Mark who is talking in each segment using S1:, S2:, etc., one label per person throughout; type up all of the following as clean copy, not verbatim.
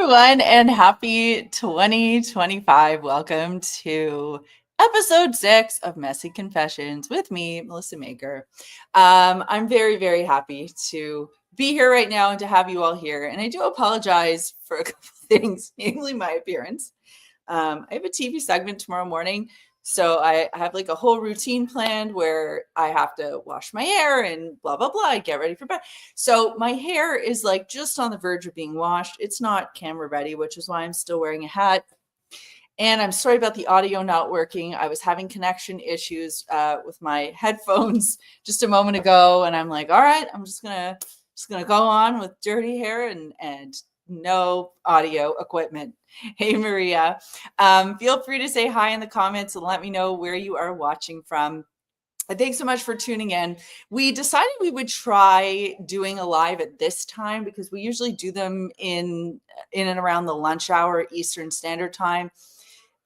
S1: everyone, and happy 2025. Welcome to episode 6 of Messy Confessions with me, Melissa Maker. I'm very, very happy to be here right now and to have you all here. And I do apologize for a couple things, namely my appearance. I have a TV segment tomorrow morning. So I have like a whole routine planned where I have to wash my hair and blah, blah, blah, get ready for bed. So my hair is like just on the verge of being washed. It's not camera ready, which is why I'm still wearing a hat. And I'm sorry about the audio not working. I was having connection issues with my headphones just a moment ago. And I'm like, all right, I'm just gonna go on with dirty hair and no audio equipment. Hey, Maria. Feel free to say hi in the comments and let me know where you are watching from. Thanks so much for tuning in. We decided we would try doing a live at this time because we usually do them in and around the lunch hour, Eastern Standard Time.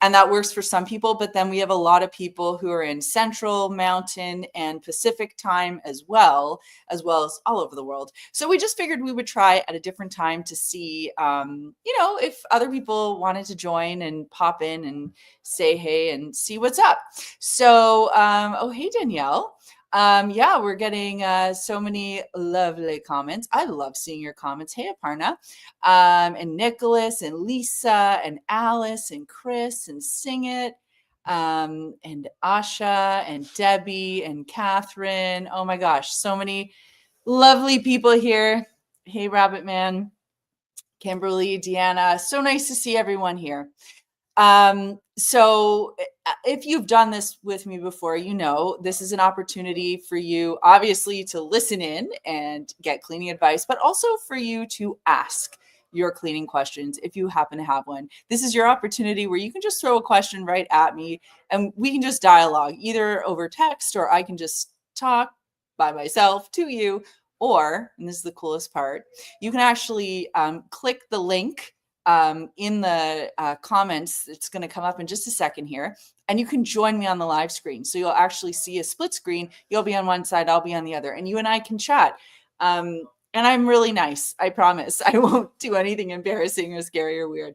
S1: And that works for some people, but then we have a lot of people who are in Central, Mountain, and Pacific time as well as all over the world. So we just figured we would try at a different time to see, if other people wanted to join and pop in and say hey and see what's up. So, hey, Danielle. We're getting so many lovely comments. I love seeing your comments. Hey, Aparna, and Nicholas and Lisa and Alice and Chris and Sing It, and Asha and Debbie and Catherine. Oh my gosh, so many lovely people here. Hey, Rabbit Man, Kimberly, Deanna. So nice to see everyone here. So if you've done this with me before, you know, this is an opportunity for you, obviously, to listen in and get cleaning advice, but also for you to ask your cleaning questions if you happen to have one. This is your opportunity where you can just throw a question right at me and we can just dialogue either over text, or I can just talk by myself to you, or, and this is the coolest part, you can actually click the link in the comments. It's going to come up in just a second here, and you can join me on the live screen. So you'll actually see a split screen. You'll be on one side, I'll be on the other, and you and I can chat. And I'm really nice. I promise I won't do anything embarrassing or scary or weird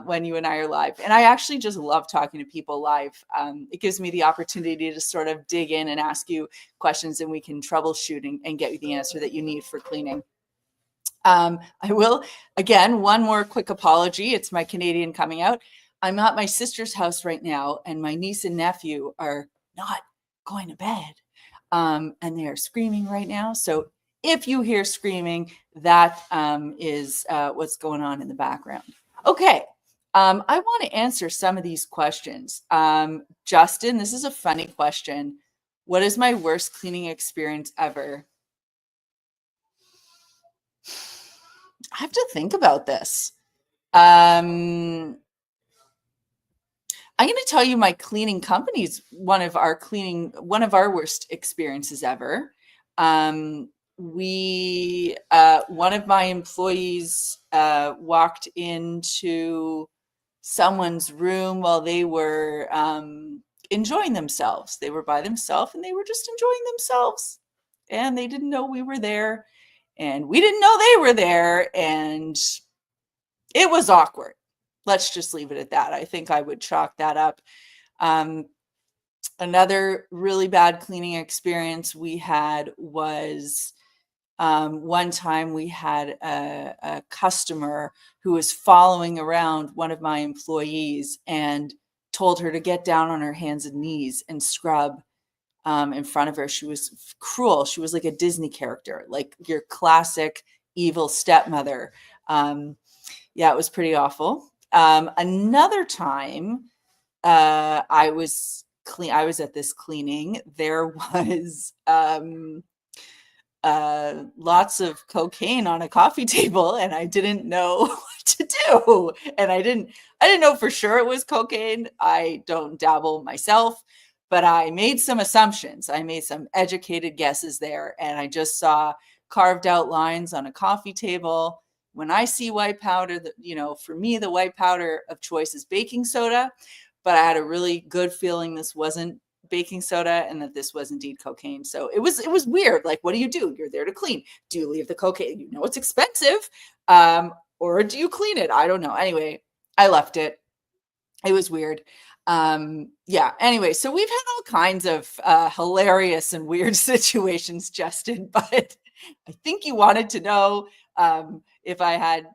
S1: when you and I are live. And I actually just love talking to people live. It gives me the opportunity to sort of dig in and ask you questions, and we can troubleshoot and get you the answer that you need for cleaning. I will, again, one more quick apology. It's my Canadian coming out. I'm at my sister's house right now, and my niece and nephew are not going to bed. And they are screaming right now. So if you hear screaming, that is what's going on in the background. Okay. I want to answer some of these questions. Justin, this is a funny question. What is my worst cleaning experience ever? I have to think about this. I'm going to tell you my cleaning company's one of our worst experiences ever. One of my employees walked into someone's room while they were enjoying themselves. They were by themselves and they were just enjoying themselves, and they didn't know we were there. And we didn't know they were there, and it was awkward. Let's just leave it at that. I think I would chalk that up. Another really bad cleaning experience we had was one time we had a customer who was following around one of my employees and told her to get down on her hands and knees and scrub in front of her. She was cruel. She was like a Disney character, like your classic evil stepmother. It was pretty awful. Another time, I was at this cleaning. There was lots of cocaine on a coffee table, and I didn't know what to do. And I didn't know for sure it was cocaine. I don't dabble myself, but I made some assumptions. I made some educated guesses there, and I just saw carved out lines on a coffee table. When I see white powder, for me, the white powder of choice is baking soda, but I had a really good feeling this wasn't baking soda and that this was indeed cocaine. So it was weird. Like, what do? You're there to clean. Do you leave the cocaine? It's expensive. Or do you clean it? I don't know. Anyway, I left it. It was weird. Yeah. Anyway, so we've had all kinds of hilarious and weird situations, Justin, but I think you wanted to know if I had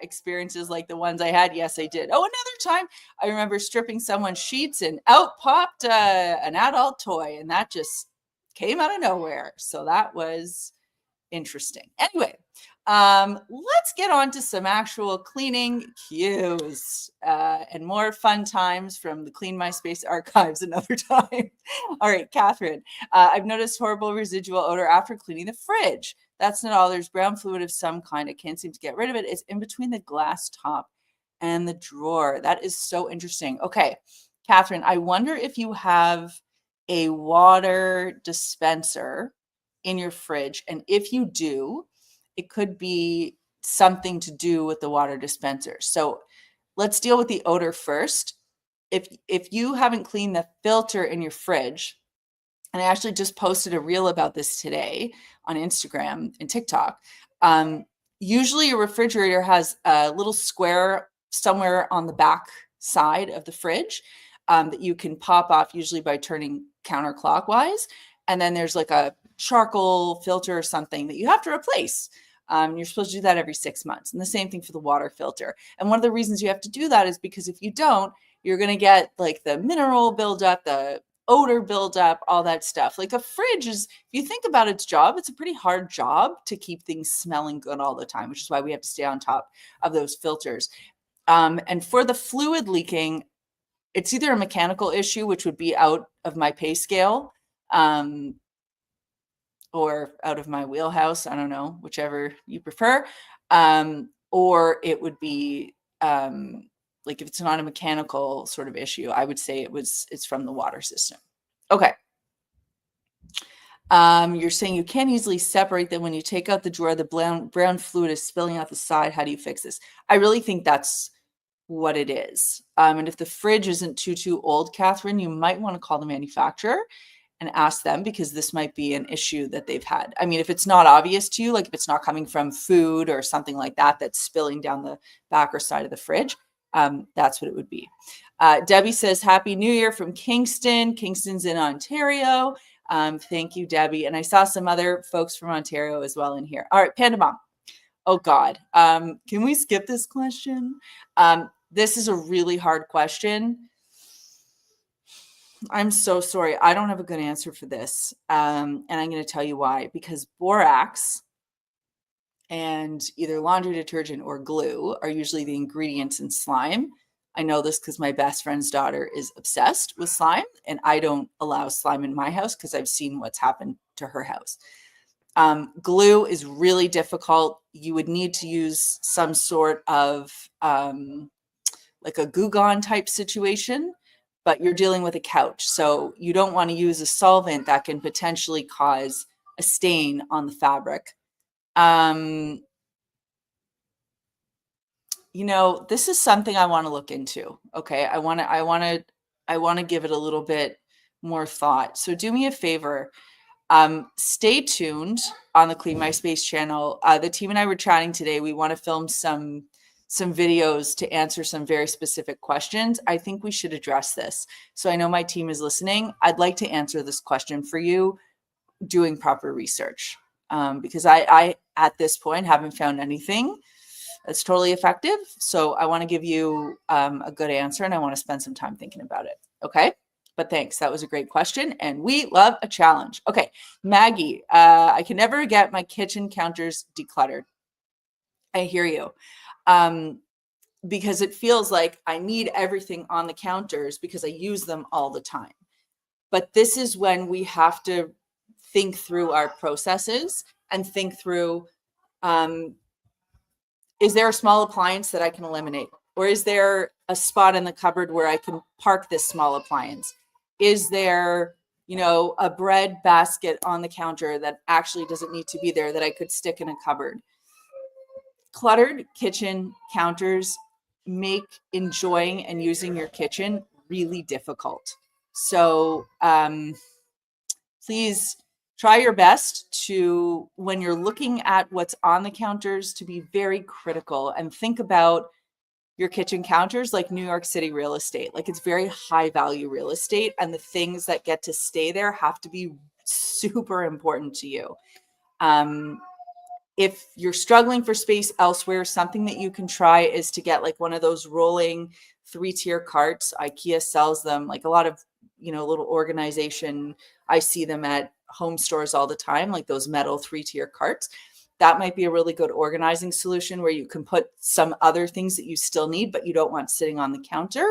S1: experiences like the ones I had. Yes, I did. Oh, another time I remember stripping someone's sheets and out popped an adult toy, and that just came out of nowhere. So that was interesting. Anyway, let's get on to some actual cleaning cues and more fun times from the Clean My Space archives another time. All right, Catherine, I've noticed horrible residual odor after cleaning the fridge. That's not all. There's brown fluid of some kind. I can't seem to get rid of it. It's in between the glass top and the drawer. That is so interesting. Okay, Catherine, I wonder if you have a water dispenser in your fridge. And if you do, it could be something to do with the water dispenser. So let's deal with the odor first. If you haven't cleaned the filter in your fridge, and I actually just posted a reel about this today on Instagram and TikTok. Usually a refrigerator has a little square somewhere on the back side of the fridge that you can pop off, usually by turning counterclockwise. And then there's like a charcoal filter or something that you have to replace. You're supposed to do that every 6 months. And the same thing for the water filter. And one of the reasons you have to do that is because if you don't, you're going to get like the mineral buildup, the odor buildup, all that stuff. Like a fridge is, if you think about its job, it's a pretty hard job to keep things smelling good all the time, which is why we have to stay on top of those filters. And for the fluid leaking, it's either a mechanical issue, which would be out of my pay scale, or out of my wheelhouse. I don't know, whichever you prefer. Or it would be like if it's not a mechanical sort of issue, I would say it's from the water system. Okay. You're saying you can't easily separate them when you take out the drawer. The brown fluid is spilling out the side. How do you fix this? I really think that's what it is. And if the fridge isn't too old, Catherine, you might want to call the manufacturer and ask them, because this might be an issue that they've had. I mean, if it's not obvious to you, like if it's not coming from food or something like that, that's spilling down the back or side of the fridge, that's what it would be. Debbie says, Happy New Year from Kingston. Kingston's in Ontario. Thank you, Debbie. And I saw some other folks from Ontario as well in here. All right, Panda Mom. Oh God. Can we skip this question? This is a really hard question. I'm so sorry. I don't have a good answer for this. And I'm going to tell you why. Because borax and either laundry detergent or glue are usually the ingredients in slime. I know this because my best friend's daughter is obsessed with slime, and I don't allow slime in my house because I've seen what's happened to her house. Glue is really difficult. You would need to use some sort of like a Goo Gone type situation, but you're dealing with a couch. So you don't want to use a solvent that can potentially cause a stain on the fabric. You know, this is something I want to look into. Okay. I want to give it a little bit more thought. So do me a favor. Stay tuned on the Clean My Space channel. The team and I were chatting today. We want to film some videos to answer some very specific questions. I think we should address this. So I know my team is listening. I'd like to answer this question for you doing proper research, because I at this point haven't found anything that's totally effective. So I want to give you a good answer, and I want to spend some time thinking about it. Okay. But thanks. That was a great question. And we love a challenge. Okay. Maggie, I can never get my kitchen counters decluttered. I hear you. Because it feels like I need everything on the counters because I use them all the time. But this is when we have to think through our processes and think through, is there a small appliance that I can eliminate? Or is there a spot in the cupboard where I can park this small appliance? Is there, a bread basket on the counter that actually doesn't need to be there that I could stick in a cupboard? Cluttered kitchen counters make enjoying and using your kitchen really difficult. So please try your best to, when you're looking at what's on the counters, to be very critical and think about your kitchen counters like New York City real estate. Like, it's very high value real estate, and the things that get to stay there have to be super important to you. If you're struggling for space elsewhere, something that you can try is to get like one of those rolling 3-tier carts. IKEA sells them, like a lot of, little organization. I see them at home stores all the time, like those metal 3-tier carts. That might be a really good organizing solution where you can put some other things that you still need, but you don't want sitting on the counter.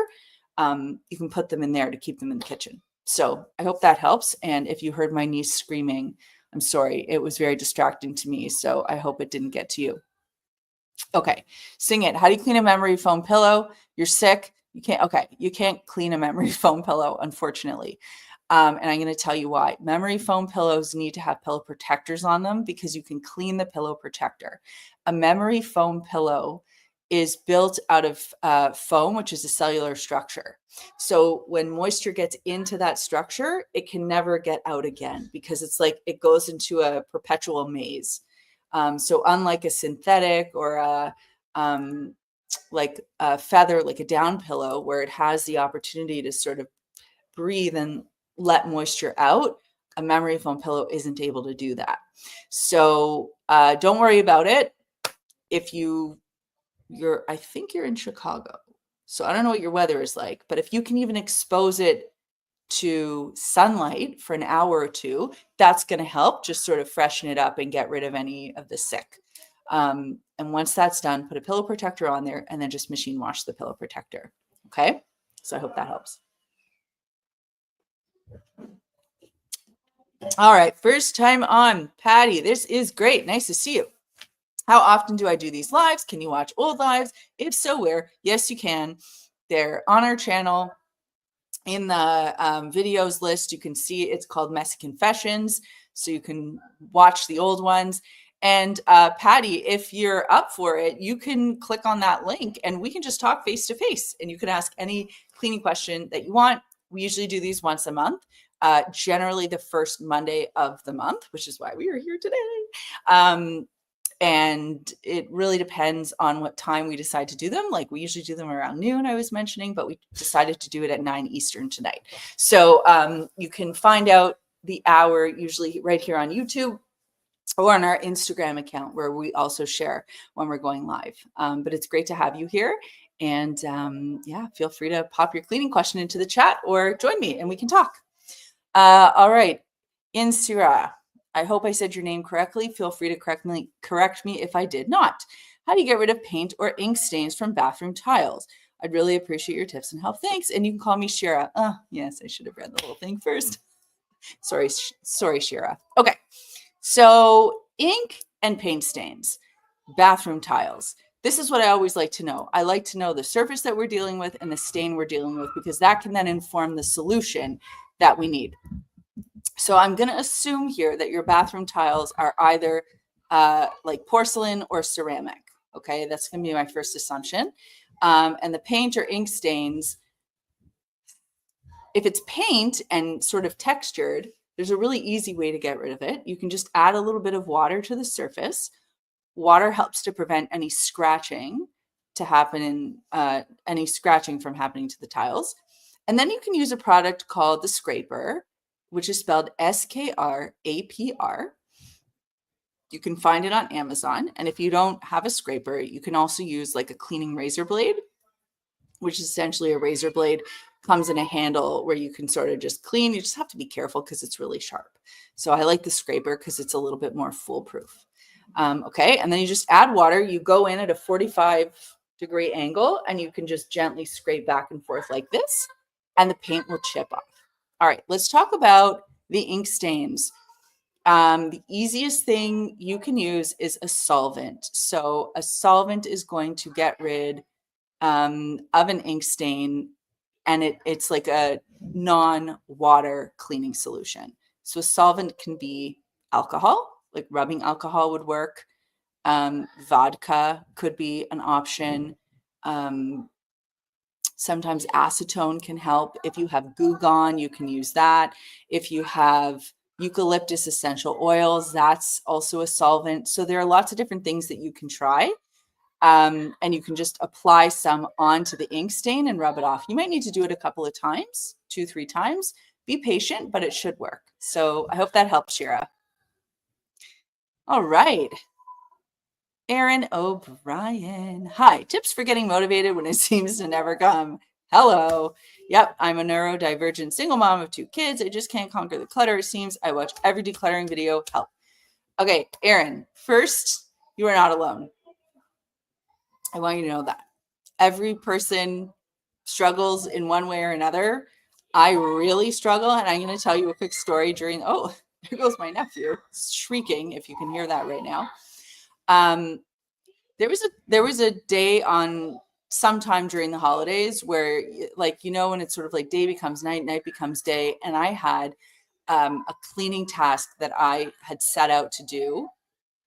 S1: You can put them in there to keep them in the kitchen. So I hope that helps. And if you heard my niece screaming, I'm sorry. It was very distracting to me. So I hope it didn't get to you. Okay. Sing it. How do you clean a memory foam pillow? You're sick. You can't. Okay. You can't clean a memory foam pillow, unfortunately. And I'm going to tell you why. Memory foam pillows need to have pillow protectors on them because you can clean the pillow protector. A memory foam pillow is built out of foam, which is a cellular structure. So when moisture gets into that structure, it can never get out again because it's like it goes into a perpetual maze. So unlike a synthetic or like a feather, like a down pillow, where it has the opportunity to sort of breathe and let moisture out, a memory foam pillow isn't able to do that. So don't worry about it. If I think you're in Chicago, so I don't know what your weather is like, but if you can even expose it to sunlight for an hour or two, that's going to help just sort of freshen it up and get rid of any of the sick. And once that's done, put a pillow protector on there and then just machine wash the pillow protector. Okay. So I hope that helps. All right. First time on, Patty. This is great. Nice to see you. How often do I do these lives? Can you watch old lives? If so, where? Yes, you can. They're on our channel. In the videos list, you can see it's called Messy Confessions. So you can watch the old ones. And Patty, if you're up for it, you can click on that link and we can just talk face to face and you can ask any cleaning question that you want. We usually do these once a month, generally the first Monday of the month, which is why we are here today. And it really depends on what time we decide to do them. Like we usually do them around noon, I was mentioning, but we decided to do it at 9 Eastern tonight. So you can find out the hour usually right here on YouTube or on our Instagram account where we also share when we're going live. But it's great to have you here. And yeah, feel free to pop your cleaning question into the chat or join me and we can talk. All right. Insira. I hope I said your name correctly. Feel free to correct me if I did not. How do you get rid of paint or ink stains from bathroom tiles? I'd really appreciate your tips and help. Thanks. And you can call me Shira. Yes, I should have read the whole thing first. Sorry, Shira. Okay. So ink and paint stains, bathroom tiles. This is what I always like to know. I like to know the surface that we're dealing with and the stain we're dealing with because that can then inform the solution that we need. So I'm going to assume here that your bathroom tiles are either like porcelain or ceramic. Okay, that's going to be my first assumption. And the paint or ink stains, if it's paint and sort of textured, there's a really easy way to get rid of it. You can just add a little bit of water to the surface. Water helps to prevent any scratching to happen in any scratching from happening to the tiles. And then you can use a product called the scraper, which is spelled SKRAPR. You can find it on Amazon. And if you don't have a scraper, you can also use like a cleaning razor blade, which is essentially a razor blade, comes in a handle where you can sort of just clean. You just have to be careful because it's really sharp. So I like the scraper because it's a little bit more foolproof. Okay, and then you just add water. You go in at a 45-degree angle and you can just gently scrape back and forth like this and the paint will chip off. All right, let's talk about the ink stains. The easiest thing you can use is a solvent. So a solvent is going to get rid of an ink stain, and it's like a non-water cleaning solution. So a solvent can be alcohol, like rubbing alcohol would work. Vodka could be an option. Sometimes acetone can help. If you have Goo Gone, you can use that. If you have Eucalyptus essential oils, that's also a solvent. So there are lots of different things that you can try. And you can just apply some onto the ink stain and rub it off. You might need to do it a couple of times, 2-3 times. Be patient, but it should work. So I hope that helps, Shira. All right. Aaron O'Brien. Hi, tips for getting motivated when it seems to never come. Hello. Yep, I'm a neurodivergent single mom of 2 kids. I just can't conquer the clutter. It seems I watch every decluttering video. Help. Okay, Aaron, first, you are not alone. I want you to know that. Every person struggles in one way or another. I really struggle, and I'm going to tell you a quick story during, oh, there goes my nephew shrieking, if you can hear that right now. There was a day on sometime during the holidays where, like, you know, when it's sort of like day becomes night, night becomes day, and I had a cleaning task that I had set out to do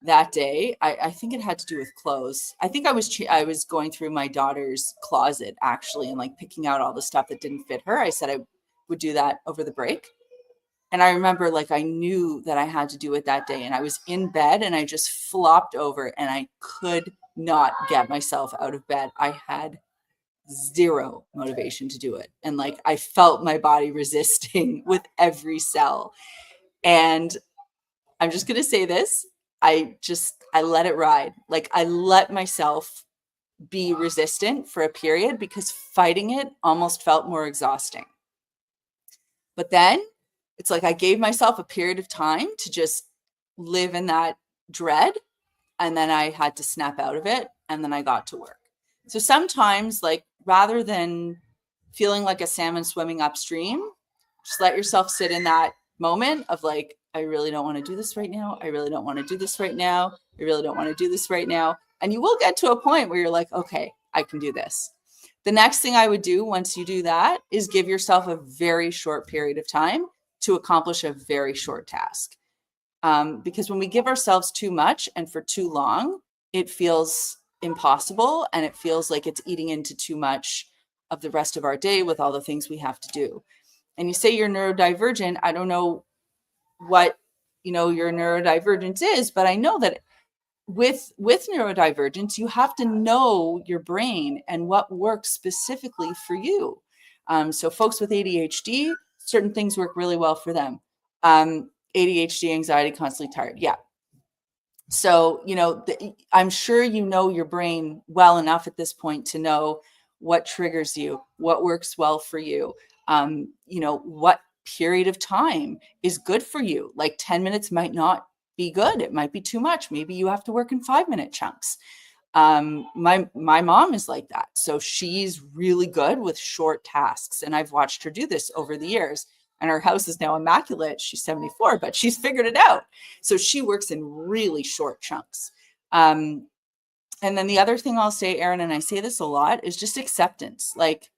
S1: that day. I think it had to do with clothes. I think I was going through my daughter's closet actually, and like picking out all the stuff that didn't fit her. I said I would do that over the break. And I remember, like, I knew that I had to do it that day, and I was in bed and I just flopped over and I could not get myself out of bed. I had zero motivation to do it. And like, I felt my body resisting with every cell. And I'm just going to say this. I let it ride. Like, I let myself be resistant for a period because fighting it almost felt more exhausting. But then it's like I gave myself a period of time to just live in that dread. And then I had to snap out of it. And then I got to work. So sometimes, like, rather than feeling like a salmon swimming upstream, just let yourself sit in that moment of like, I really don't want to do this right now. I really don't want to do this right now. I really don't want to do this right now. And you will get to a point where you're like, okay, I can do this. The next thing I would do once you do that is give yourself a very short period of time to accomplish a very short task. Because when we give ourselves too much and for too long, it feels impossible and it feels like it's eating into too much of the rest of our day with all the things we have to do. And you say you're neurodivergent. I don't know what, your neurodivergence is, but I know that with neurodivergence, you have to know your brain and what works specifically for you. So folks with ADHD, certain things work really well for them. ADHD, anxiety, constantly tired. Yeah. So, I'm sure you know your brain well enough at this point to know what triggers you, what works well for you, what period of time is good for you. Like 10 minutes might not be good. It might be too much. Maybe you have to work in 5-minute chunks. My mom is like that. So she's really good with short tasks. And I've watched her do this over the years. And her house is now immaculate. She's 74, but she's figured it out. So she works in really short chunks. And then the other thing I'll say, Aaron, and I say this a lot, is just acceptance. Like,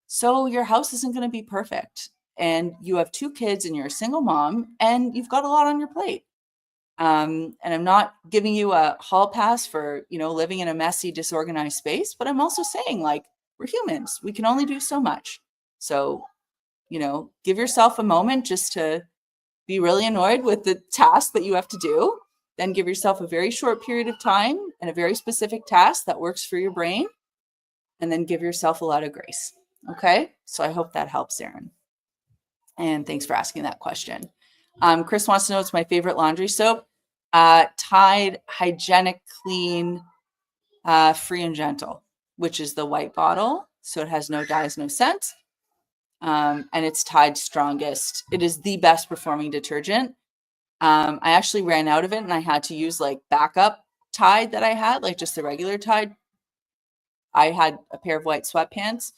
S1: so your house isn't going to be perfect. And you have 2 kids and you're a single mom and you've got a lot on your plate. And I'm not giving you a hall pass for, living in a messy, disorganized space, but I'm also saying, like, we're humans. We can only do so much. So, give yourself a moment just to be really annoyed with the task that you have to do. Then give yourself a very short period of time and a very specific task that works for your brain. And then give yourself a lot of grace. Okay. So I hope that helps, Aaron. And thanks for asking that question. Chris wants to know what's my favorite laundry soap. Tide Hygienic Clean Free and Gentle, which is the white bottle. So it has no dyes, no scent. And it's Tide's strongest. It is the best performing detergent. I actually ran out of it and I had to use like backup Tide that I had, like just the regular Tide. I had a pair of white sweatpants.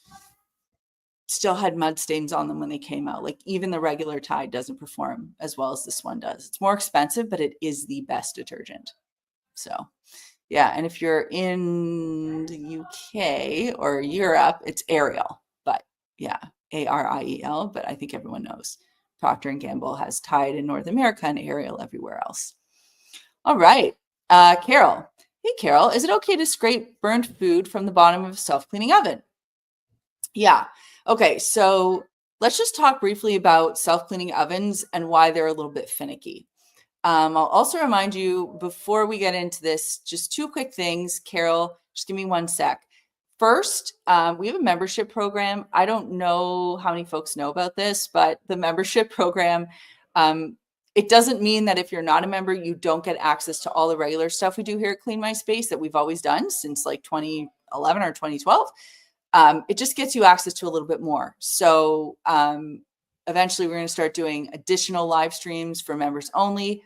S1: Still had mud stains on them when they came out. Like even the regular Tide doesn't perform as well as this one does. It's more expensive, but it is the best detergent. So yeah. And if you're in the UK or Europe, it's Ariel, but yeah, Ariel, but I think everyone knows Procter & Gamble has Tide in North America and Ariel everywhere else. All right. Carol. Hey, Carol, is it okay to scrape burned food from the bottom of a self-cleaning oven? Yeah. Okay, so let's just talk briefly about self-cleaning ovens and why they're a little bit finicky. I'll also remind you before we get into this, just two quick things. Carol, just give me one sec. First, we have a membership program. I don't know how many folks know about this, but the membership program, it doesn't mean that if you're not a member, you don't get access to all the regular stuff we do here at Clean My Space that we've always done since like 2011 or 2012. It just gets you access to a little bit more. So eventually we're going to start doing additional live streams for members only.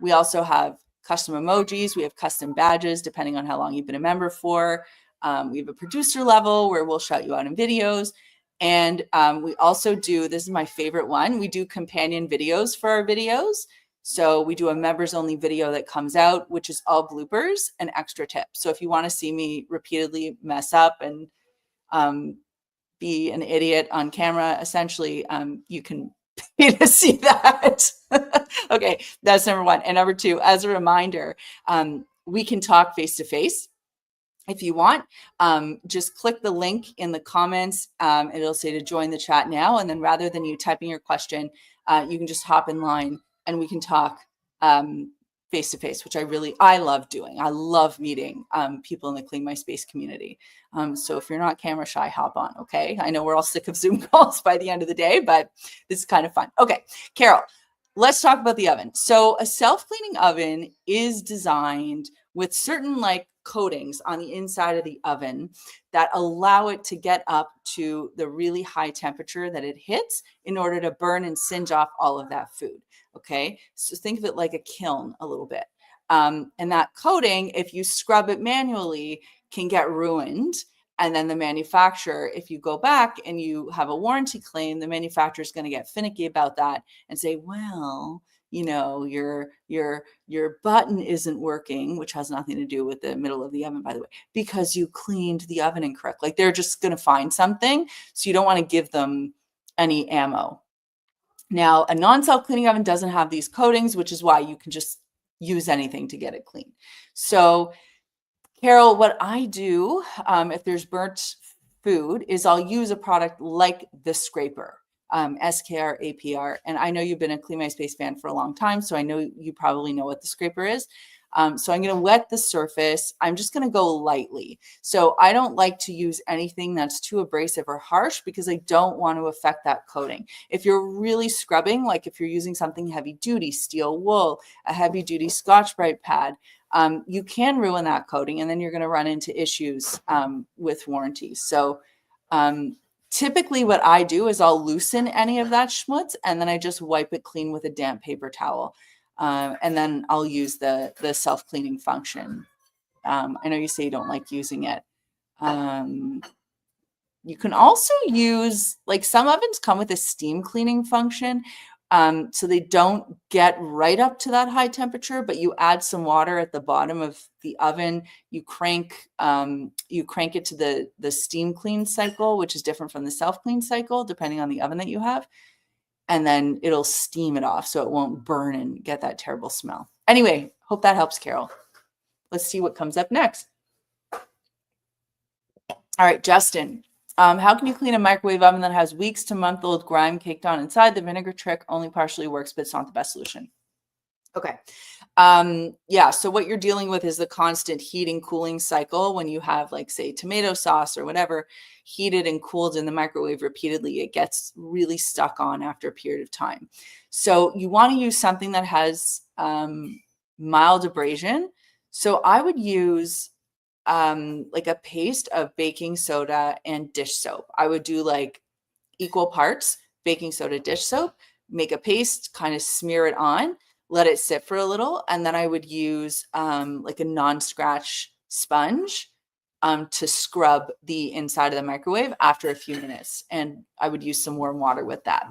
S1: We also have custom emojis. We have custom badges, depending on how long you've been a member for. We have a producer level where we'll shout you out in videos. And we also do, this is my favorite one, we do companion videos for our videos. So we do a members only video that comes out, which is all bloopers and extra tips. So if you want to see me repeatedly mess up and be an idiot on camera, essentially, you can pay to see that. Okay, that's number one. And number two, as a reminder, we can talk face to face. If you want, just click the link in the comments. It'll say to join the chat now. And then rather than you typing your question, you can just hop in line and we can talk face to face, which I love doing. I love meeting people in the Clean My Space community. So if you're not camera shy, hop on. Okay. I know we're all sick of Zoom calls by the end of the day, but this is kind of fun. Okay. Carol, let's talk about the oven. So a self-cleaning oven is designed with certain like coatings on the inside of the oven that allow it to get up to the really high temperature that it hits in order to burn and singe off all of that food. Okay. So think of it like a kiln a little bit. And that coating, if you scrub it manually, can get ruined. And then the manufacturer, if you go back and you have a warranty claim, the manufacturer is going to get finicky about that and say, well, you know, your button isn't working, which has nothing to do with the middle of the oven, by the way, because you cleaned the oven incorrectly. Like they're just going to find something. So you don't want to give them any ammo. Now, a non-self-cleaning oven doesn't have these coatings, which is why you can just use anything to get it clean. So Carol, what I do if there's burnt food is I'll use a product like the scraper, SKR, APR. And I know you've been a Clean My Space fan for a long time, so I know you probably know what the scraper is. So I'm going to wet the surface. I'm just going to go lightly. So I don't like to use anything that's too abrasive or harsh because I don't want to affect that coating. If you're really scrubbing, like if you're using something heavy duty, steel wool, a heavy duty Scotch-Brite pad, you can ruin that coating and then you're going to run into issues with warranties. So typically what I do is I'll loosen any of that schmutz and then I just wipe it clean with a damp paper towel. And then I'll use the self-cleaning function. I know you say you don't like using it. You can also use, like some ovens come with a steam cleaning function. So they don't get right up to that high temperature, but you add some water at the bottom of the oven. You crank it to the steam clean cycle, which is different from the self-clean cycle, depending on the oven that you have. And then it'll steam it off so it won't burn and get that terrible smell. Anyway, hope that helps, Carol. Let's see what comes up next. All right, Justin. How can you clean a microwave oven that has weeks to month-old grime caked on inside? The vinegar trick only partially works, but it's not the best solution. Okay. Yeah, so what you're dealing with is the constant heating cooling cycle. When you have, like, say, tomato sauce or whatever, heated and cooled in the microwave repeatedly, it gets really stuck on after a period of time. So you want to use something that has mild abrasion. So I would use like a paste of baking soda and dish soap. I would do like equal parts baking soda, dish soap, make a paste, kind of smear it on, let it sit for a little. And then I would use like a non-scratch sponge to scrub the inside of the microwave after a few minutes. And I would use some warm water with that.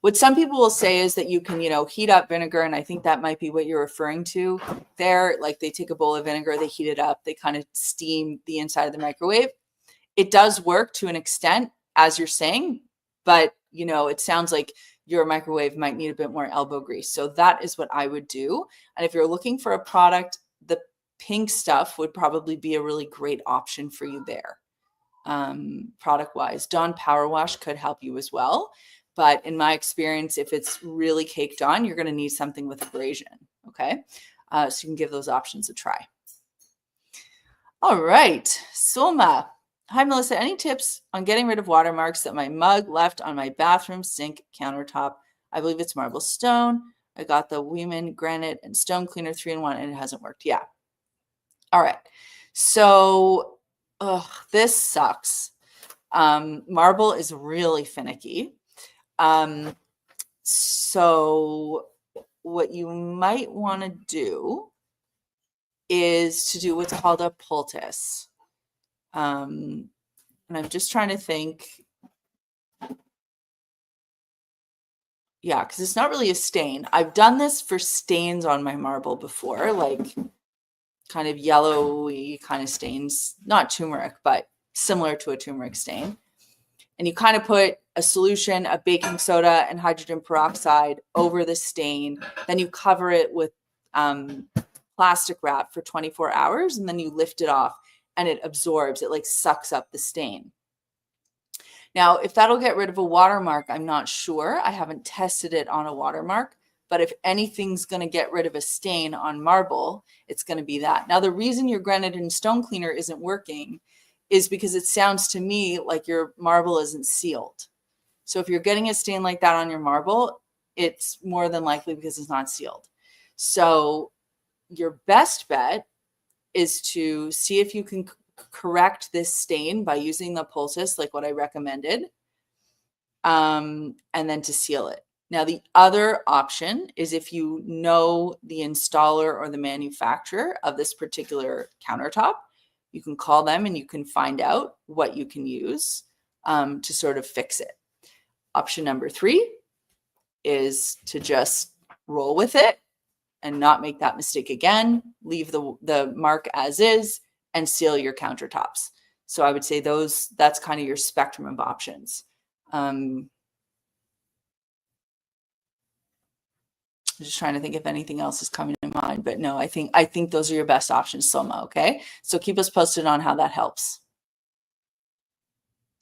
S1: What some people will say is that you can, heat up vinegar. And I think that might be what you're referring to there. Like they take a bowl of vinegar, they heat it up, they kind of steam the inside of the microwave. It does work to an extent, as you're saying, but it sounds like your microwave might need a bit more elbow grease. So that is what I would do. And if you're looking for a product, the pink stuff would probably be a really great option for you there. product wise. Dawn Power Wash could help you as well. But in my experience, if it's really caked on, you're going to need something with abrasion. Okay. So you can give those options a try. All right. Soma. Hi, Melissa. Any tips on getting rid of watermarks that my mug left on my bathroom sink countertop? I believe it's marble stone. I got the Weiman granite and stone cleaner 3-in-1 and it hasn't worked. Yeah. All right. So this sucks. Marble is really finicky. So what you might want to do is to do what's called a poultice. And I'm just trying to think. Yeah, because it's not really a stain. I've done this for stains on my marble before, like kind of yellowy kind of stains, not turmeric, but similar to a turmeric stain. And you kind of put a solution of baking soda and hydrogen peroxide over the stain. Then you cover it with plastic wrap for 24 hours, and then you lift it off and it absorbs, it like sucks up the stain. Now, if that'll get rid of a watermark, I'm not sure. I haven't tested it on a watermark, but if anything's going to get rid of a stain on marble, it's going to be that. Now, the reason your granite and stone cleaner isn't working is because it sounds to me like your marble isn't sealed. So if you're getting a stain like that on your marble, it's more than likely because it's not sealed. So your best bet is to see if you can correct this stain by using the poultice, like what I recommended, and then to seal it. Now, the other option is if you know the installer or the manufacturer of this particular countertop, you can call them and you can find out what you can use to sort of fix it. Option number 3 is to just roll with it and not make that mistake again, leave the mark as is, and seal your countertops. So I would say that's kind of your spectrum of options. I'm just trying to think if anything else is coming to mind, but no, I think those are your best options, Soma. Okay. So keep us posted on how that helps.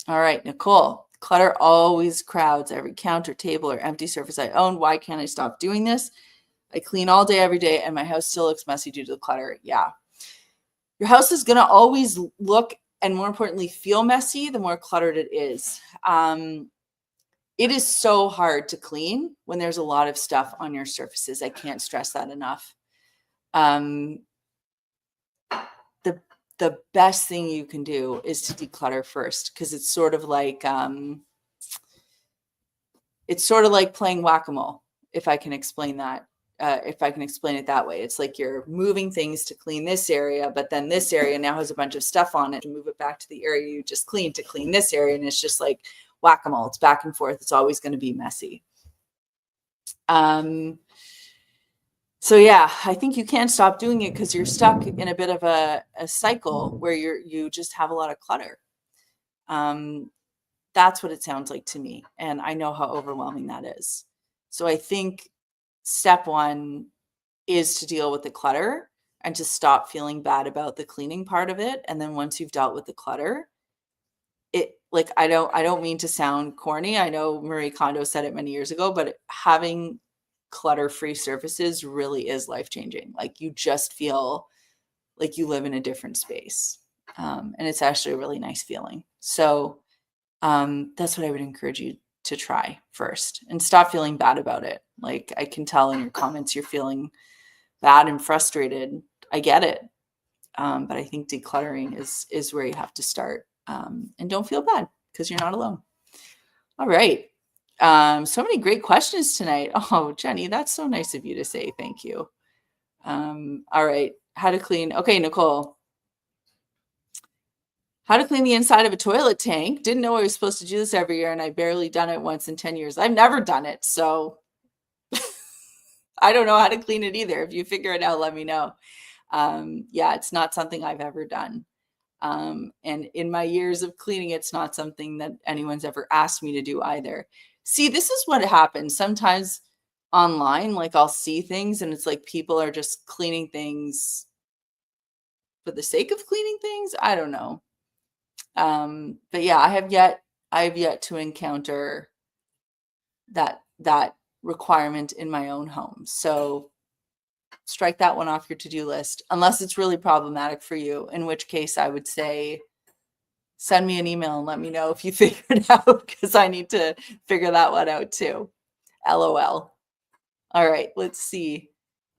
S1: All right, Nicole. Clutter always crowds every counter, table, or empty surface I own. Why can't I stop doing this? I clean all day, every day, and my house still looks messy due to the clutter. Yeah. Your house is going to always look, and more importantly, feel messy the more cluttered it is. It is so hard to clean when there's a lot of stuff on your surfaces. I can't stress that enough. The best thing you can do is to declutter first, because it's sort of like playing whack-a-mole, if I can explain that. If I can explain it that way. It's like you're moving things to clean this area, but then this area now has a bunch of stuff on it, to move it back to the area you just cleaned to clean this area. And it's just like whack-a-mole. It's back and forth. It's always going to be messy. So yeah, I think you can't stop doing it because you're stuck in a bit of a cycle where you just have a lot of clutter. That's what it sounds like to me. And I know how overwhelming that is. So I think step 1 is to deal with the clutter and to stop feeling bad about the cleaning part of it. And then once you've dealt with the clutter, I don't mean to sound corny. I know Marie Kondo said it many years ago, but having clutter-free surfaces really is life-changing. Like, you just feel like you live in a different space. And it's actually a really nice feeling. So that's what I would encourage you to try first, and stop feeling bad about it. Like, I can tell in your comments you're feeling bad and frustrated. I get it. But I think decluttering is where you have to start. And don't feel bad, because you're not alone. All right. So many great questions tonight. Oh, Jenny, that's so nice of you to say. Thank you. All right. How to clean. Okay, Nicole. How to clean the inside of a toilet tank. Didn't know I was supposed to do this every year, and I barely done it once in 10 years. I've never done it, so I don't know how to clean it either. If you figure it out, let me know. Yeah, it's not something I've ever done. And in my years of cleaning, it's not something that anyone's ever asked me to do either. See, this is what happens sometimes online. Like, I'll see things and it's like people are just cleaning things for the sake of cleaning things. I don't know. But yeah, I have yet to encounter that requirement in my own home. So strike that one off your to-do list, unless it's really problematic for you, in which case I would say send me an email and let me know if you figured it out, because I need to figure that one out too. LOL. All right, let's see.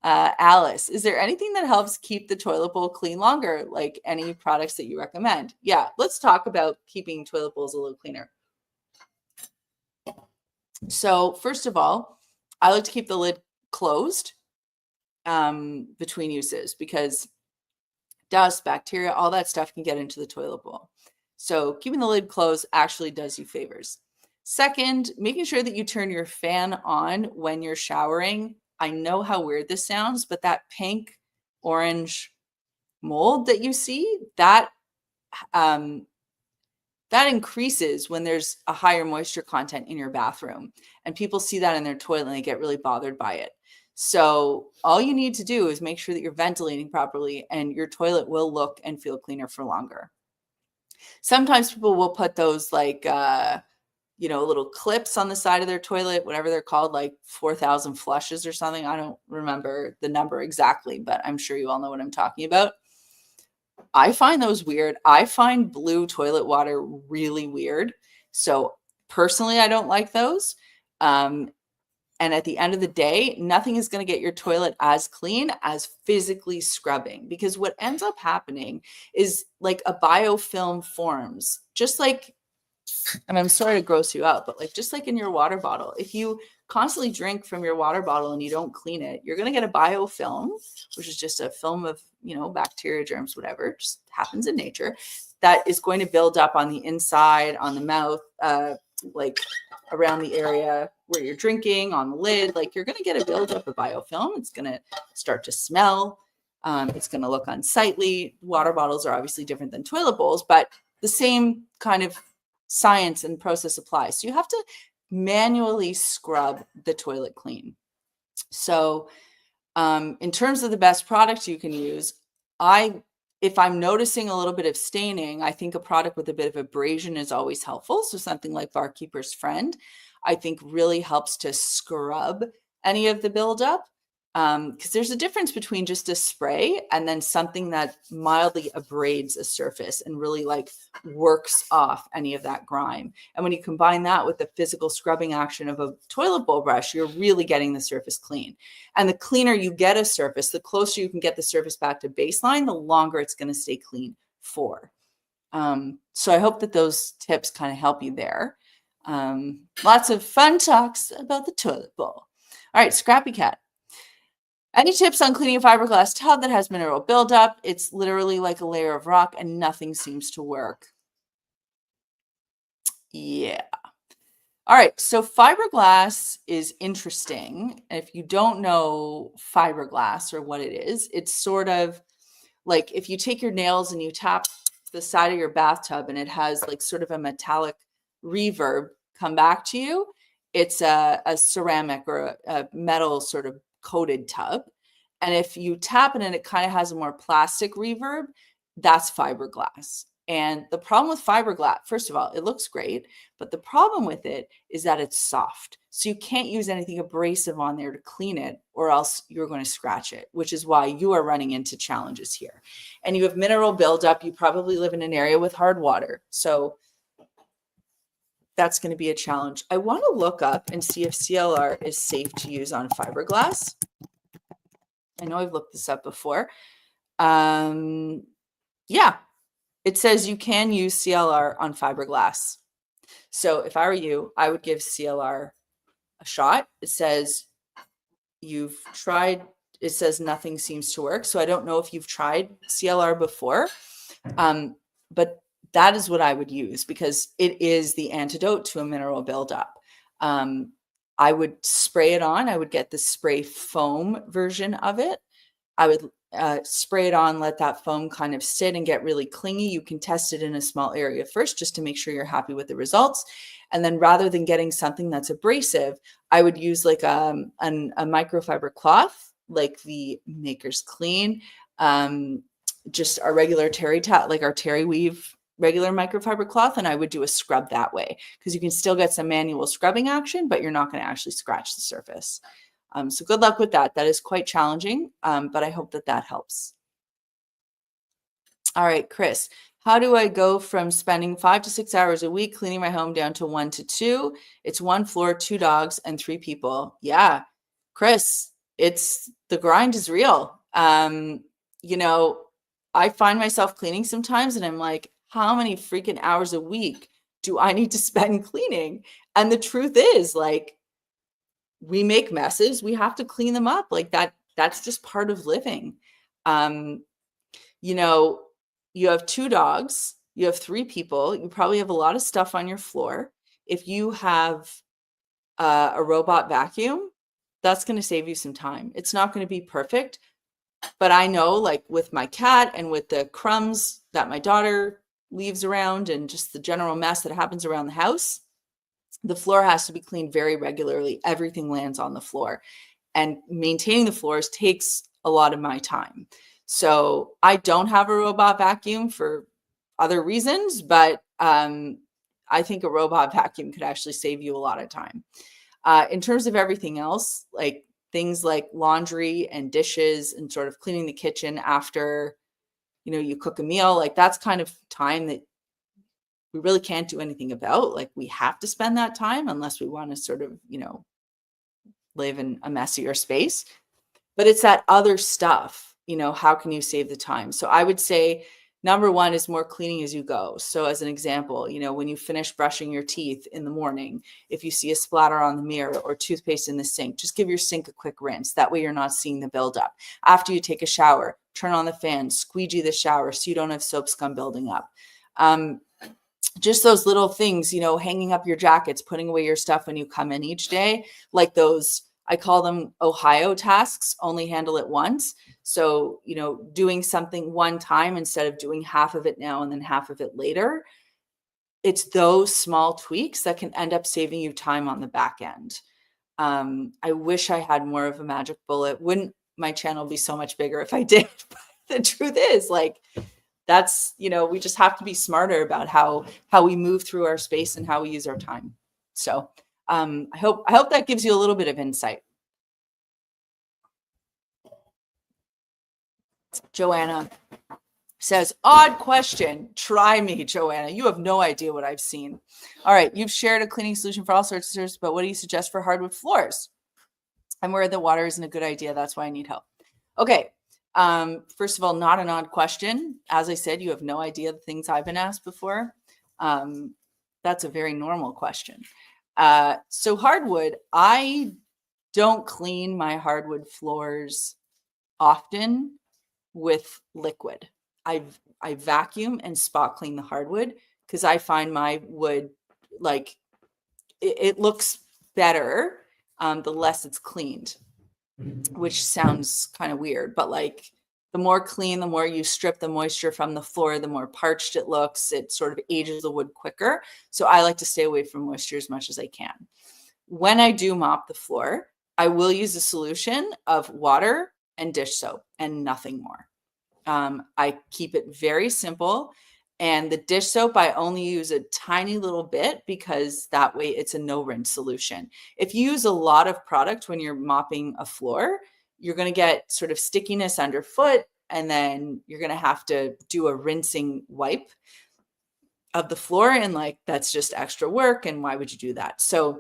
S1: Alice, is there anything that helps keep the toilet bowl clean longer? Like any products that you recommend? Yeah, let's talk about keeping toilet bowls a little cleaner. So first of all, I like to keep the lid closed between uses, because dust, bacteria, all that stuff can get into the toilet bowl. So keeping the lid closed actually does you favors. Second, making sure that you turn your fan on when you're showering. I know how weird this sounds, but that pink orange mold that you see, that increases when there's a higher moisture content in your bathroom, and people see that in their toilet and they get really bothered by it. So all you need to do is make sure that you're ventilating properly, and your toilet will look and feel cleaner for longer. Sometimes people will put those like little clips on the side of their toilet, whatever they're called, like 4,000 flushes or something. I don't remember the number exactly, but I'm sure you all know what I'm talking about. I find those weird. I find blue toilet water really weird. So personally, I don't like those. And at the end of the day, nothing is going to get your toilet as clean as physically scrubbing, because what ends up happening is like a biofilm forms, just like, and I'm sorry to gross you out, but like just like in your water bottle, if you constantly drink from your water bottle and you don't clean it, you're going to get a biofilm, which is just a film of, bacteria, germs, whatever, just happens in nature, that is going to build up on the inside, on the mouth, like around the area where you're drinking, on the lid. Like you're going to get a buildup of biofilm. It's going to start to smell. It's going to look unsightly. Water bottles are obviously different than toilet bowls, but the same kind of science and process applies. So you have to manually scrub the toilet clean. So in terms of the best products you can use, if I'm noticing a little bit of staining, I think a product with a bit of abrasion is always helpful. So something like Barkeeper's Friend, I think really helps to scrub any of the buildup. Because there's a difference between just a spray and then something that mildly abrades a surface and really like works off any of that grime. And when you combine that with the physical scrubbing action of a toilet bowl brush, you're really getting the surface clean. And the cleaner you get a surface, the closer you can get the surface back to baseline, the longer it's going to stay clean for. So I hope that those tips kind of help you there. Lots of fun talks about the toilet bowl. All right, Scrappy Cat. Any tips on cleaning a fiberglass tub that has mineral buildup? It's literally like a layer of rock and nothing seems to work. Yeah. All right. So fiberglass is interesting. If you don't know fiberglass or what it is, it's sort of like if you take your nails and you tap the side of your bathtub and it has like sort of a metallic reverb come back to you, it's a ceramic or a metal sort of coated tub. And if you tap it and it kind of has a more plastic reverb, that's fiberglass. And the problem with fiberglass, first of all, it looks great, but the problem with it is that it's soft. So you can't use anything abrasive on there to clean it, or else you're going to scratch it, which is why you are running into challenges here. And you have mineral buildup. You probably live in an area with hard water. So that's going to be a challenge. I want to look up and see if CLR is safe to use on fiberglass. I know I've looked this up before. Yeah, it says you can use CLR on fiberglass. So if I were you, I would give CLR a shot. It says you've tried, it says nothing seems to work. So I don't know if you've tried CLR before, but that is what I would use because it is the antidote to a mineral buildup. I would spray it on. I would get the spray foam version of it. I would spray it on, let that foam kind of sit and get really clingy. You can test it in a small area first just to make sure you're happy with the results. And then rather than getting something that's abrasive, I would use like a microfiber cloth, like the Maker's Clean, just our regular terry towel, like our terry weave regular microfiber cloth, and I would do a scrub that way, because you can still get some manual scrubbing action, but you're not going to actually scratch the surface. So good luck with that. That is quite challenging, but I hope that that helps. All right, Chris, how do I go from spending 5 to 6 hours a week cleaning my home down to 1 to 2? It's 1 floor, 2 dogs, and 3 people. Yeah, Chris, it's the grind is real. You know, I find myself cleaning sometimes and I'm like, how many freaking hours a week do I need to spend cleaning? And the truth is, like, we make messes, we have to clean them up. Like that's just part of living. You know, you have 2 dogs, you have 3 people, you probably have a lot of stuff on your floor. If you have a robot vacuum, that's going to save you some time. It's not going to be perfect, but I know, like with my cat and with the crumbs that my daughter leaves around and just the general mess that happens around the house, the floor has to be cleaned very regularly. Everything lands on the floor, and maintaining the floors takes a lot of my time. So I don't have a robot vacuum for other reasons, but I think a robot vacuum could actually save you a lot of time. In terms of everything else, like things like laundry and dishes and sort of cleaning the kitchen after, you cook a meal, like that's kind of time that we really can't do anything about. Like we have to spend that time unless we want to sort of, live in a messier space. But it's that other stuff, how can you save the time? So I would say number one is more cleaning as you go. So as an example, when you finish brushing your teeth in the morning, if you see a splatter on the mirror or toothpaste in the sink, just give your sink a quick rinse. That way you're not seeing the buildup. After you take a shower, turn on the fan, squeegee the shower so you don't have soap scum building up. Just those little things, hanging up your jackets, putting away your stuff when you come in each day, like those, I call them Ohio tasks, only handle it once. So, doing something one time instead of doing half of it now and then half of it later. It's those small tweaks that can end up saving you time on the back end. I wish I had more of a magic bullet. Wouldn't my channel be so much bigger if I did? But the truth is, like, that's, we just have to be smarter about how we move through our space and how we use our time. So I hope that gives you a little bit of insight. Joanna says, odd question. Try me, Joanna. You have no idea what I've seen. All right. You've shared a cleaning solution for all sorts of surfaces, but what do you suggest for hardwood floors? I'm worried the water isn't a good idea. That's why I need help. Okay. First of all, not an odd question. As I said, you have no idea the things I've been asked before. That's a very normal question. So hardwood, I don't clean my hardwood floors often with liquid. I vacuum and spot clean the hardwood because I find my wood, like, it looks better the less it's cleaned, which sounds kind of weird, but like the more clean, the more you strip the moisture from the floor, the more parched it looks. It sort of ages the wood quicker. So I like to stay away from moisture as much as I can. When I do mop the floor, I will use a solution of water and dish soap and nothing more. I keep it very simple. And the dish soap, I only use a tiny little bit because that way it's a no rinse solution. If you use a lot of product when you're mopping a floor, you're going to get sort of stickiness underfoot, and then you're going to have to do a rinsing wipe of the floor. And like, that's just extra work. And why would you do that? So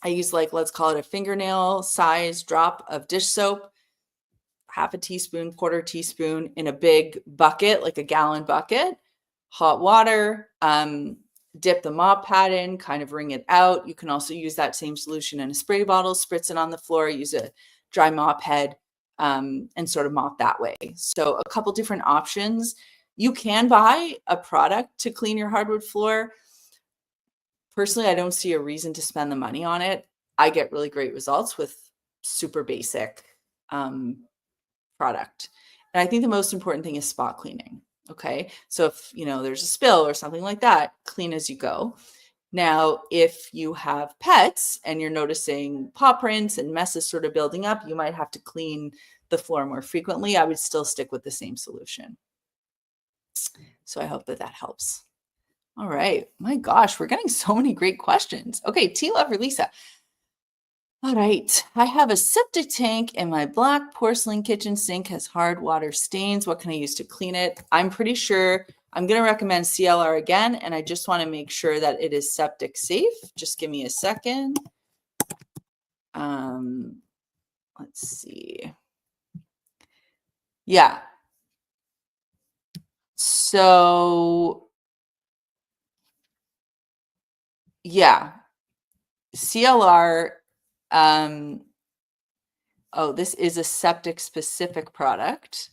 S1: I use, like, let's call it a fingernail size drop of dish soap, half a teaspoon, quarter teaspoon in a big bucket, like a gallon bucket, hot water, dip the mop pad in, kind of wring it out. You can also use that same solution in a spray bottle, spritz it on the floor, use a dry mop head, and sort of mop that way. So a couple different options. You can buy a product to clean your hardwood floor. Personally, I don't see a reason to spend the money on it. I get really great results with super basic product. And I think the most important thing is spot cleaning. Okay. So if, there's a spill or something like that, clean as you go. Now, if you have pets and you're noticing paw prints and messes sort of building up, you might have to clean the floor more frequently. I would still stick with the same solution. So I hope that that helps. All right. My gosh, we're getting so many great questions. Okay, T Love or Lisa. All right. I have a septic tank and my black porcelain kitchen sink has hard water stains. What can I use to clean it? I'm pretty sure I'm going to recommend CLR again, and I just want to make sure that it is septic safe. Just give me a second. Let's see. Yeah. So, yeah, CLR. Oh, this is a septic specific product,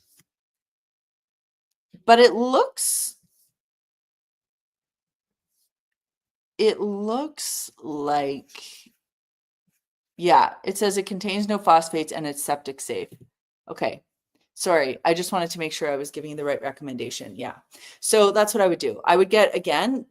S1: but it looks like, yeah, it says it contains no phosphates and it's septic safe. Okay. Sorry, I just wanted to make sure I was giving you the right recommendation. Yeah. So that's what I would do. I would get, again,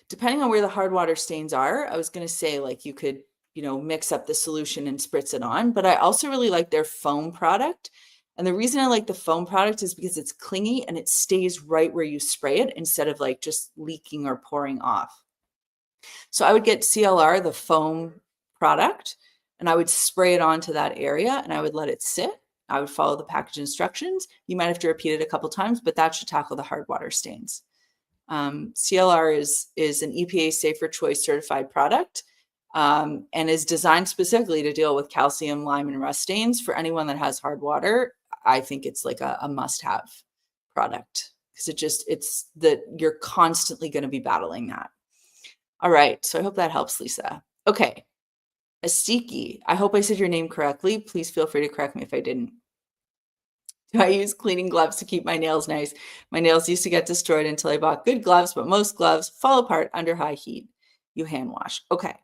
S1: depending on where the hard water stains are, I was going to say like you could, mix up the solution and spritz it on, but I also really like their foam product. And the reason I like the foam product is because it's clingy and it stays right where you spray it instead of like just leaking or pouring off. So I would get CLR, the foam product, and I would spray it onto that area and I would let it sit. I would follow the package instructions. You might have to repeat it a couple times, but that should tackle the hard water stains. CLR is an EPA Safer Choice certified product, and is designed specifically to deal with calcium, lime, and rust stains. For anyone that has hard water, I think it's like a must-have product because it's that you're constantly going to be battling that. All right, so I hope that helps, Lisa. Okay, Asiki, I hope I said your name correctly. Please feel free to correct me if I didn't. Do I use cleaning gloves to keep my nails nice? My nails used to get destroyed until I bought good gloves, but most gloves fall apart under high heat. You hand wash. Okay.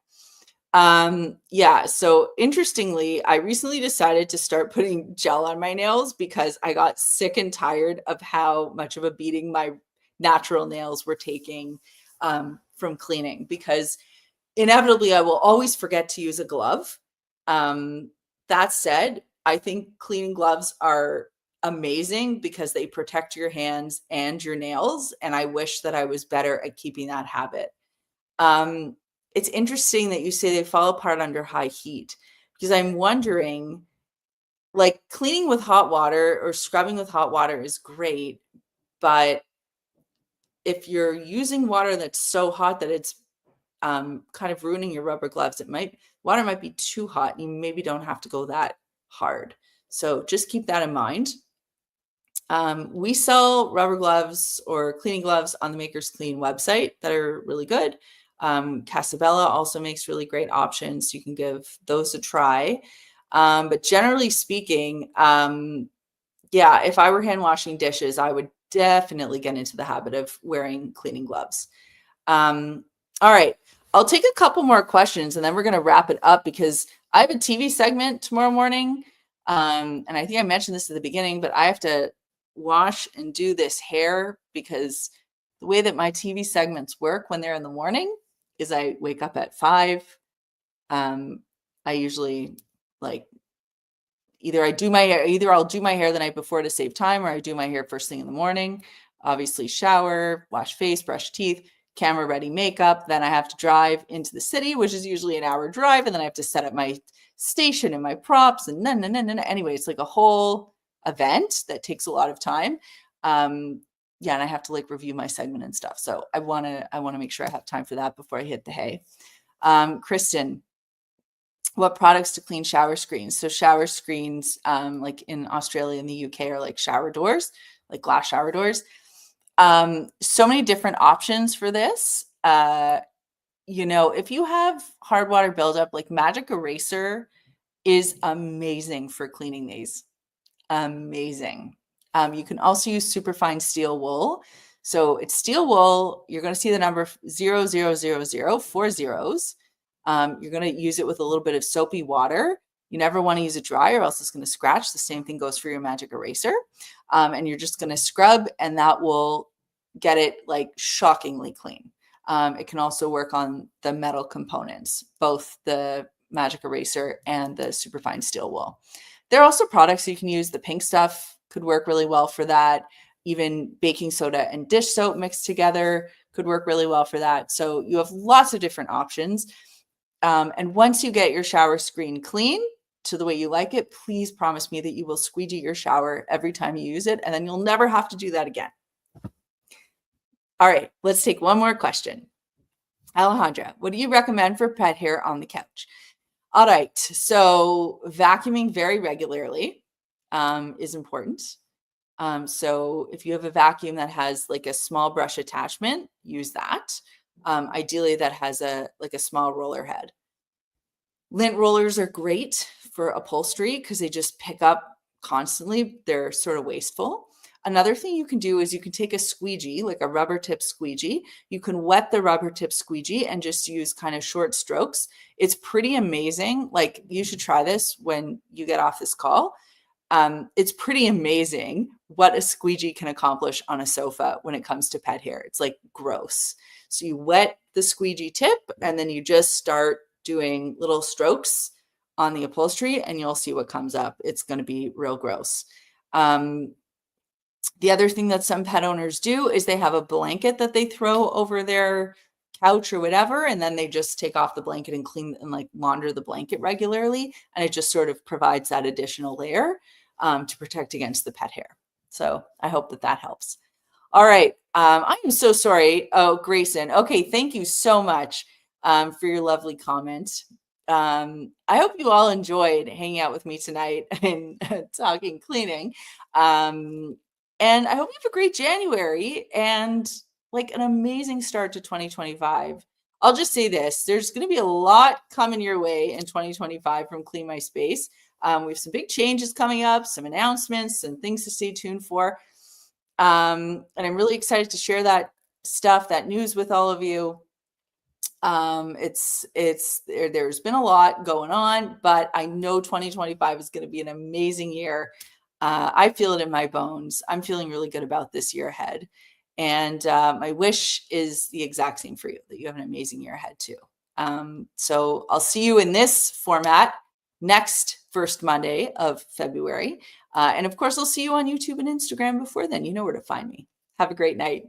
S1: Yeah, so interestingly, I recently decided to start putting gel on my nails because I got sick and tired of how much of a beating my natural nails were taking from cleaning, because inevitably I will always forget to use a glove. That said, I think cleaning gloves are amazing because they protect your hands and your nails, and I wish that I was better at keeping that habit. It's interesting that you say they fall apart under high heat, because I'm wondering, like, cleaning with hot water or scrubbing with hot water is great, but if you're using water that's so hot that it's kind of ruining your rubber gloves, water might be too hot. You maybe don't have to go that hard. So just keep that in mind. We sell rubber gloves or cleaning gloves on the Makers Clean website that are really good. Casabella also makes really great options. You can give those a try. But generally speaking, yeah, if I were hand washing dishes, I would definitely get into the habit of wearing cleaning gloves. All right. I'll take a couple more questions and then we're going to wrap it up because I have a TV segment tomorrow morning. And I think I mentioned this at the beginning, but I have to wash and do this hair because the way that my TV segments work when they're in the morning is I wake up at 5. I usually like either I'll do my hair the night before to save time, or I do my hair first thing in the morning. Obviously shower, wash face, brush teeth, camera ready makeup. Then I have to drive into the city, which is usually an hour drive. And then I have to set up my station and my props and then. Anyway, it's like a whole event that takes a lot of time. Yeah, and I have to like review my segment and stuff. So I want to make sure I have time for that before I hit the hay. Kristen, what products to clean shower screens? So shower screens, like in Australia and the UK, are like shower doors, like glass shower doors. So many different options for this. If you have hard water buildup, like Magic Eraser is amazing for cleaning these. Amazing. You can also use superfine steel wool. So it's steel wool. You're going to see the number 0000, 4 zeros. You're going to use it with a little bit of soapy water. You never want to use it dry or else it's going to scratch. The same thing goes for your Magic Eraser. And you're just going to scrub and that will get it like shockingly clean. It can also work on the metal components, both the Magic Eraser and the superfine steel wool. There are also products you can use. The Pink Stuff could work really well for that. Even baking soda and dish soap mixed together could work really well for that. So you have lots of different options. And once you get your shower screen clean to the way you like it, please promise me that you will squeegee your shower every time you use it, and then you'll never have to do that again. All right, let's take one more question. Alejandra, what do you recommend for pet hair on the couch? All right, so vacuuming very regularly is important. So if you have a vacuum that has like a small brush attachment, use that. Ideally, that has a small roller head. Lint rollers are great for upholstery because they just pick up constantly. They're sort of wasteful. Another thing you can do is you can take a squeegee, like a rubber tip squeegee. You can wet the rubber tip squeegee and just use kind of short strokes. It's pretty amazing. Like, you should try this when you get off this call. It's pretty amazing what a squeegee can accomplish on a sofa when it comes to pet hair. It's like gross. So you wet the squeegee tip and then you just start doing little strokes on the upholstery and you'll see what comes up. It's going to be real gross. The other thing that some pet owners do is they have a blanket that they throw over their couch or whatever, and then they just take off the blanket and clean and like launder the blanket regularly, and it just sort of provides that additional layer to protect against the pet hair. So I hope that helps. All right, I am so sorry. Oh, Grayson. Okay, thank you so much for your lovely comment. I hope you all enjoyed hanging out with me tonight and talking cleaning. And I hope you have a great January and like an amazing start to 2025. I'll just say this, there's going to be a lot coming your way in 2025 from Clean My Space. We have some big changes coming up, some announcements and things to stay tuned for. And I'm really excited to share that stuff, that news with all of you. There's been a lot going on, but I know 2025 is going to be an amazing year. I feel it in my bones. I'm feeling really good about this year ahead. And my wish is the exact same for you, that you have an amazing year ahead too. So I'll see you in this format next first Monday of February. And of course, I'll see you on YouTube and Instagram before then. You know where to find me. Have a great night.